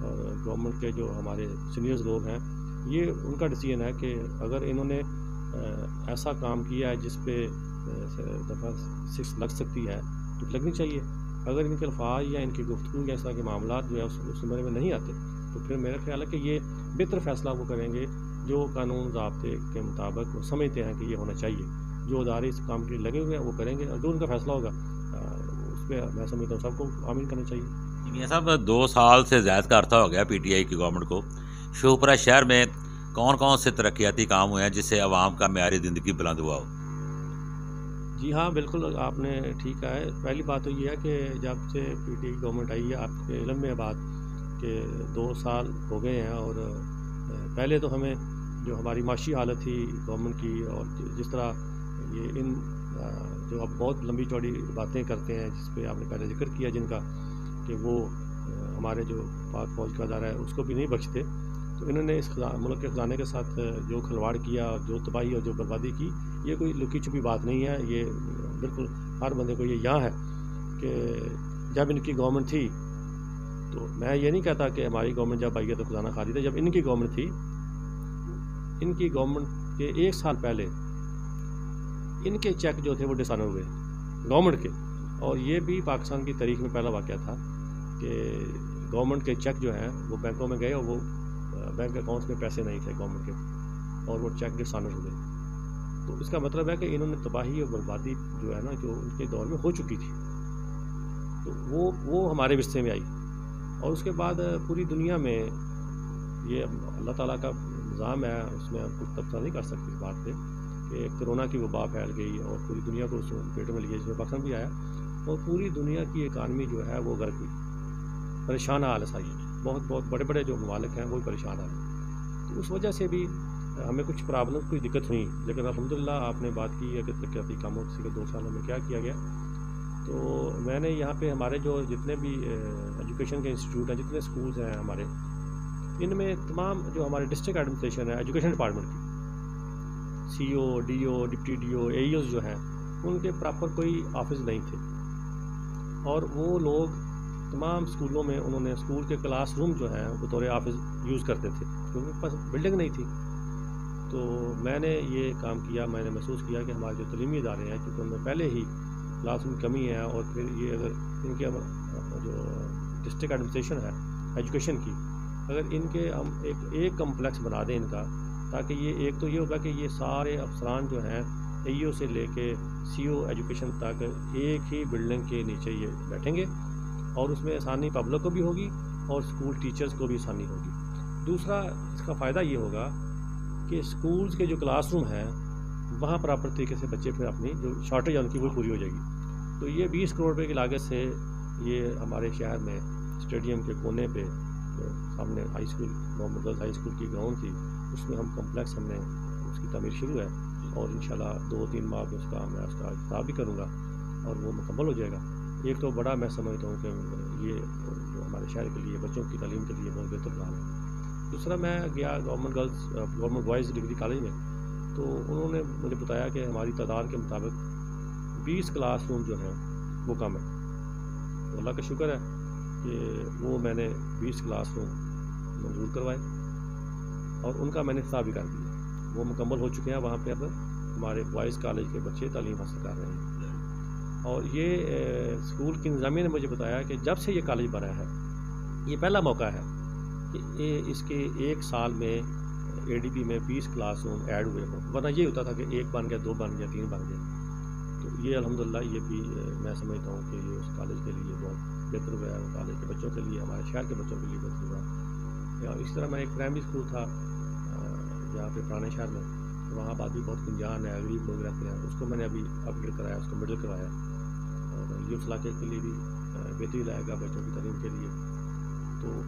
اور گورنمنٹ کے جو ہمارے سینئرز لوگ ہیں، یہ ان کا ڈیسیجن ہے کہ اگر انہوں نے ایسا کام کیا ہے جس پہ دفعہ 6 لگ سکتی ہے تو لگنی چاہیے. اگر ان کے الفاظ یا ان کی گفتگو یا اس طرح کے معاملات جو ہے اس عمرے میں نہیں آتے تو پھر میرا خیال ہے کہ یہ بہتر فیصلہ وہ کریں گے جو قانون ضابطے کے مطابق وہ سمجھتے ہیں کہ یہ ہونا چاہیے. جو ادارے اس کام کے لیے لگے ہوئے ہیں وہ کریں گے، اور جو ان کا فیصلہ ہوگا اس پہ میں سمجھتا ہوں سب کو آمین کرنا چاہیے. میاں صاحب 2 سال سے زائد کا عرصہ ہو گیا پی ٹی آئی کی گورنمنٹ کو. شوپورہ شہر میں کون کون سے ترقیاتی کام ہوئے ہیں جس سے عوام کا معیار زندگی بلند ہوا ہو؟ جی ہاں، بالکل آپ نے ٹھیک کہا ہے. پہلی بات تو یہ ہے کہ جب سے پی ٹی آئی گورنمنٹ آئی ہے، آپ کے علم میں بات کہ 2 سال ہو گئے ہیں، اور پہلے تو ہمیں جو ہماری معاشی حالت تھی گورنمنٹ کی، اور جس طرح یہ ان جو اب بہت لمبی چوڑی باتیں کرتے ہیں جس پہ آپ نے پہلے ذکر کیا، جن کا کہ وہ ہمارے جو پاک فوج کا ادارہ ہے اس کو بھی نہیں بخشتے، تو انہوں نے اس ملک کے خزانے کے ساتھ جو کھلواڑ کیا اور جو تباہی اور جو بربادی کی، یہ کوئی لکی چھپی بات نہیں ہے. یہ بالکل ہر بندے کو یہ یہاں ہے کہ جب ان کی گورنمنٹ تھی، تو میں یہ نہیں کہتا کہ ہماری گورنمنٹ جب آئی ہے تو خزانہ خالی تھا. جب ان کی گورنمنٹ تھی، ان کی گورنمنٹ کے 1 سال پہلے ان کے چیک جو تھے وہ ڈسانر ہوئے گورنمنٹ کے. اور یہ بھی پاکستان کی تاریخ میں پہلا واقعہ تھا کہ گورنمنٹ کے چیک جو ہیں وہ بینکوں میں گئے اور وہ بینک اکاؤنٹس میں پیسے نہیں تھے گورنمنٹ کے، اور وہ چیک ڈسانر ہوئے. تو اس کا مطلب ہے کہ انہوں نے تباہی اور بربادی جو ہے نا جو ان کے دور میں ہو چکی تھی، تو وہ ہمارے ورثے میں آئی. اور اس کے بعد پوری دنیا میں یہ اللہ تعالیٰ کا نظام ہے، اس میں ہم کچھ تبصرہ نہیں کر سکتے اس بات پہ کہ کرونا کی وبا پھیل گئی اور پوری دنیا کو اس پیٹ میں لیے، جس میں پاکستان بھی آیا، اور پوری دنیا کی اکانومی جو ہے وہ غرق ہوئی، پریشان حالت آئی. بہت بہت بڑے بڑے جو ممالک ہیں وہ پریشان آئے. تو اس وجہ سے بھی ہمیں کچھ پرابلم کوئی دقت ہوئی. لیکن الحمدللہ آپ نے بات کی ہے کہ ترقیاتی کاموں سے 2 سالوں میں کیا کیا گیا. تو میں نے یہاں پہ ہمارے جو جتنے بھی ایجوکیشن کے انسٹیٹیوٹ ہیں، جتنے اسکولز ہیں ہمارے، ان میں تمام جو ہمارے ڈسٹرکٹ ایڈمنسٹریشن ہے، ایجوکیشن ڈپارٹمنٹ کی C O, D O, deputy D O, A E Os جو ہیں، ان کے پراپر کوئی آفس نہیں تھے. اور وہ لوگ تمام اسکولوں میں انہوں نے اسکول کے کلاس روم جو ہیں بطور آفس یوز کرتے تھے کیونکہ پاس بلڈنگ نہیں تھی. تو میں نے یہ کام کیا، میں نے محسوس کیا کہ ہمارے جو تعلیمی ادارے ہیں کیونکہ ان میں پہلے ہی کلاس روم کمی ہے، اور پھر یہ اگر ان کے جو ڈسٹرکٹ ایڈمنسٹریشن ہے ایجوکیشن کی، اگر ان کے ہم ایک کمپلیکس بنا دیں ان کا، تاکہ یہ ایک تو یہ ہوگا کہ یہ سارے افسران جو ہیں اے ای او سے لے کے سی او ایجوکیشن تک ایک ہی بلڈنگ کے نیچے یہ بیٹھیں گے، اور اس میں آسانی پبلک کو بھی ہوگی اور اسکول ٹیچرز کو بھی آسانی ہوگی. دوسرا اس کا فائدہ یہ ہوگا کہ اسکولز کے جو کلاس روم ہیں وہاں پراپر طریقے سے بچے پھر اپنی جو شارٹیج ہے ان کی وہ پوری ہو جائے گی. تو یہ 20 کروڑ روپے کی لاگت سے یہ ہمارے شہر میں اسٹیڈیم کے کونے پہ جو سامنے ہائی اسکول محمد گرلز ہائی اسکول کی گراؤنڈ تھی، اس میں ہم کمپلیکس ہم نے اس کی تعمیر شروع ہے، اور انشاءاللہ 2-3 ماہ میں میں اس کا افتتاح بھی کروں گا اور وہ مکمل ہو جائے گا. ایک تو بڑا میں سمجھتا ہوں کہ یہ جو ہمارے شہر کے لیے بچوں کی تعلیم کے لیے بہت بہتر پلان ہے. دوسرا میں گیا گورنمنٹ بوائز ڈگری کالج میں، تو انہوں نے مجھے بتایا کہ ہماری تعداد کے مطابق 20 کلاس روم جو ہیں وہ کم ہے. تو اللہ کا شکر ہے کہ وہ میں نے 20 کلاس روم منظور کروائے اور ان کا میں نے افتتاح بھی کر دیا. وہ مکمل ہو چکے ہیں. وہاں پہ اب ہمارے بوائز کالج کے بچے تعلیم حاصل کر رہے ہیں. اور یہ اسکول کی انتظامیہ نے مجھے بتایا کہ جب سے یہ کالج بنا ہے یہ پہلا موقع ہے کہ اس کے 1 سال میں اے ڈی پی میں 20 کلاس روم ایڈ ہوئے ہوں، ورنہ یہ ہوتا تھا کہ 1 بن گیا، 2 بن گیا، 3 بن گیا. تو یہ الحمدللہ یہ بھی میں سمجھتا ہوں کہ یہ اس کالج کے لیے بہت بہتر ہوا ہے، وہ کالج کے بچوں کے لیے، ہمارے شہر کے بچوں کے لیے بہتر ہوا ہے. اس طرح میں ایک پرائمری اسکول تھا یہاں پہ پرانے شہر میں، وہاں بعد بھی بہت گنجان ہے، غریب لوگ رہتے ہیں، اس کو میں نے ابھی اپ گریڈ کرایا، اس کو مڈل کروایا، اور یہ اس علاقے کے لیے بھی بہتری لائے گا بچوں کی تعلیم کے لیے. تو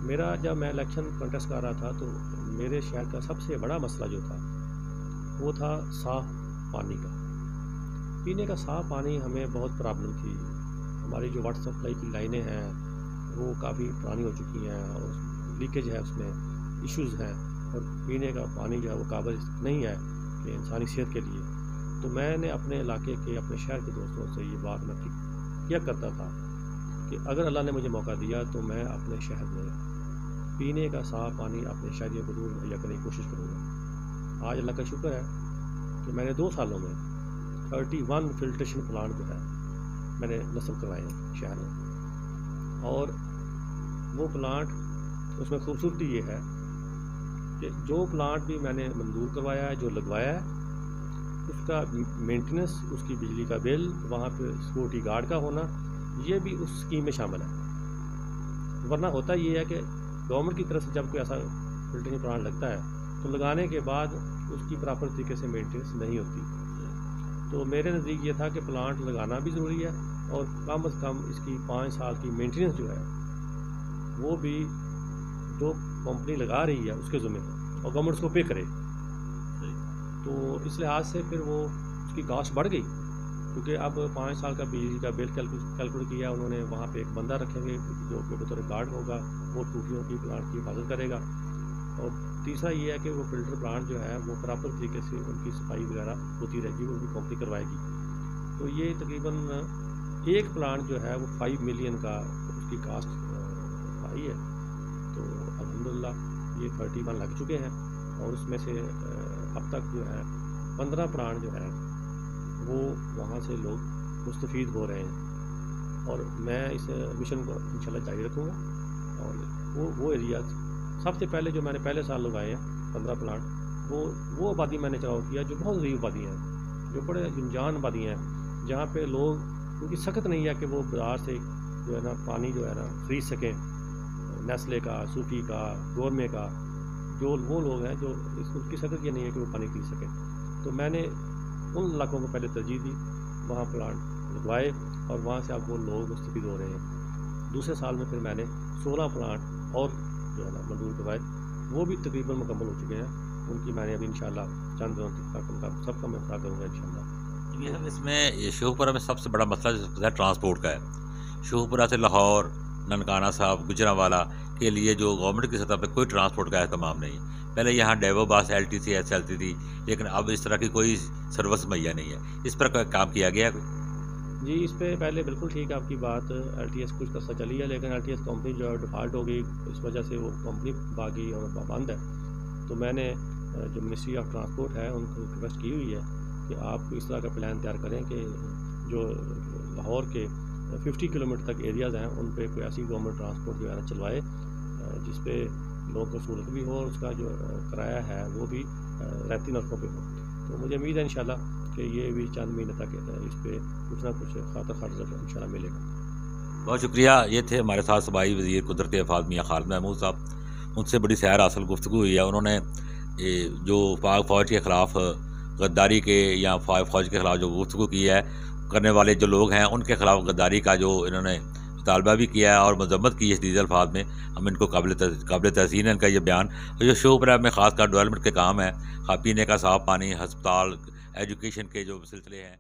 میرا جب میں الیکشن کنٹیسٹ کر رہا تھا تو میرے شہر کا سب سے بڑا مسئلہ جو تھا وہ تھا صاف پانی کا. پینے کا صاف پانی ہمیں بہت پرابلم تھی. ہماری جو واٹر سپلائی کی لائنیں ہیں وہ کافی پرانی ہو چکی ہیں اور لیکیج ہے، اس میں ایشوز ہیں، اور پینے کا پانی جو ہے وہ قابل نہیں ہے کہ انسانی صحت کے لیے. تو میں نے اپنے علاقے کے اپنے شہر کے دوستوں سے یہ بات میں کیا کرتا تھا کہ اگر اللہ نے مجھے موقع دیا تو میں اپنے شہر میں پینے کا صاف پانی اپنے شہریوں کو دور مہیا کرنے کی کوشش کروں گا۔ آج اللہ کا شکر ہے کہ میں نے 2 سالوں میں 31 فلٹریشن پلانٹ جو ہے میں نے نصب کروائے ہیں شہر میں، اور وہ پلانٹ اس میں خوبصورتی یہ ہے کہ جو پلانٹ بھی میں نے منظور کروایا ہے، جو لگوایا ہے، اس کا مینٹیننس، اس کی بجلی کا بل، وہاں پہ سیکورٹی گارڈ کا ہونا، یہ بھی اس اسکیم میں شامل ہے۔ ورنہ ہوتا یہ ہے کہ گورنمنٹ کی طرف سے جب کوئی ایسا فلٹریشن پلانٹ لگتا ہے تو لگانے کے بعد اس کی پراپر طریقے سے مینٹیننس نہیں ہوتی۔ تو میرے نزدیک یہ تھا کہ پلانٹ لگانا بھی ضروری ہے، اور کم از کم اس کی 5 سال کی مینٹیننس جو ہے وہ بھی جو کمپنی لگا رہی ہے اس کے ذمہ ہے، اور گورنمنٹ اس کو پے کرے۔ تو اس لحاظ سے پھر وہ اس کی کاسٹ بڑھ گئی، کیونکہ اب 5 سال کا بجلی کا بل کیلکولیٹ کیا انہوں نے، وہاں پہ ایک بندہ رکھیں گے جو کہ بطور گارڈ ہوگا، وہ ٹوٹیوں کی پلانٹ کی حفاظت کرے گا، اور تیسرا یہ ہے کہ وہ فلٹر پلانٹ جو ہے وہ پراپر طریقے سے ان کی صفائی وغیرہ ہوتی رہے گی، وہ بھی کمپنی کروائے گی۔ تو یہ تقریباً ایک پلانٹ جو ہے وہ 5 ملین کا اس کی کاسٹ آئی ہے۔ تو الحمدللہ یہ 31 لگ چکے ہیں، اور اس میں سے اب تک جو ہے 15 پلانٹ جو ہے وہ وہاں سے لوگ مستفید ہو رہے ہیں، اور میں اس مشن کو انشاءاللہ جاری رکھوں گا۔ اور وہ ایریاز سب سے پہلے جو میں نے پہلے سال لگائے ہیں 15 پلانٹ، وہ آبادی میں نے چلاؤ کیا جو بہت غریب آبادی ہیں، جو بڑے انجان آبادی ہیں، جہاں پہ لوگ کیونکہ سخت نہیں ہے کہ وہ بازار سے جو ہے نا پانی جو ہے نا خرید سکیں، نیسلے کا، صوفی کا، گورمے کا، جو وہ لوگ ہیں جو ان کی سخت یہ نہیں ہے کہ وہ پانی خرید سکیں۔ تو میں نے ان علاقوں کو پہلے ترجیح دی، وہاں پلانٹ لگوائے، اور وہاں سے اب وہ لوگ مستفید ہو رہے ہیں۔ دوسرے سال میں پھر میں نے 16 پلانٹ اور جو ہے نا منظور کروائے، وہ بھی تقریباً مکمل ہو چکے ہیں۔ ان کی میں نے ابھی انشاءاللہ چند دنوں تک ان کا سب کا میں افتتاح کروں گا انشاءاللہ۔ اس میں شیخوپورہ میں سب سے بڑا مسئلہ جو ہے ٹرانسپورٹ کا ہے۔ شیخوپورہ سے لاہور، ننکانہ صاحب، گجرانوالہ کے لیے جو گورنمنٹ کی سطح پہ کوئی ٹرانسپورٹ کا اہتمام نہیں۔ پہلے یہاں ڈیوو بس LTC چلتی تھی، لیکن اب اس طرح کی کوئی سروس مہیا نہیں ہے۔ اس پر کوئی کام کیا گیا ہے؟ جی اس پہ پہلے بالکل ٹھیک ہے آپ کی بات، LTS کچھ عرصہ چلی ہے، لیکن LTS کمپنی جو ہے ڈیفالٹ ہو گئی، اس وجہ سے وہ کمپنی بھاگ گئی اور بند ہے۔ تو میں نے جو منسٹری آف ٹرانسپورٹ ہے ان کو ریکویسٹ کی ہوئی ہے کہ آپ اس طرح کا پلان تیار کریں کہ جو لاہور کے 50 کلومیٹر تک ایریاز ہیں ان پہ کوئی ایسی گورنمنٹ ٹرانسپورٹ جو ہے نا چلوائے جس پہ لوگوں کو سہولت بھی ہو، اور اس کا جو کرایہ ہے وہ بھی رعایتی نرخوں پہ ہو۔ تو مجھے امید ہے انشاءاللہ کہ یہ بھی چند مہینے تک اس پہ کچھ نہ کچھ خاطر خارج انشاءاللہ ملے گا۔ بہت شکریہ۔ یہ تھے ہمارے ساتھ صوبائی وزیر قدرتی آفات میاں خالد محمود صاحب۔ ان سے بڑی سیر حاصل گفتگو ہوئی ہے۔ انہوں نے جو پاک فوج کے خلاف غداری کے یا فوج کے خلاف جو گفتگو کی ہے، کرنے والے جو لوگ ہیں ان کے خلاف غداری کا جو انہوں نے مطالبہ بھی کیا ہے اور مذمت کی ہے شدید الفاظ میں، ہم ان کو قابل تحسین ہے ان کا یہ بیان۔ اور جو شیخوپورہ میں خاص کر ڈیولپمنٹ کے کام ہیں، پینے کا صاف پانی، ہسپتال، ایجوکیشن کے جو سلسلے ہیں،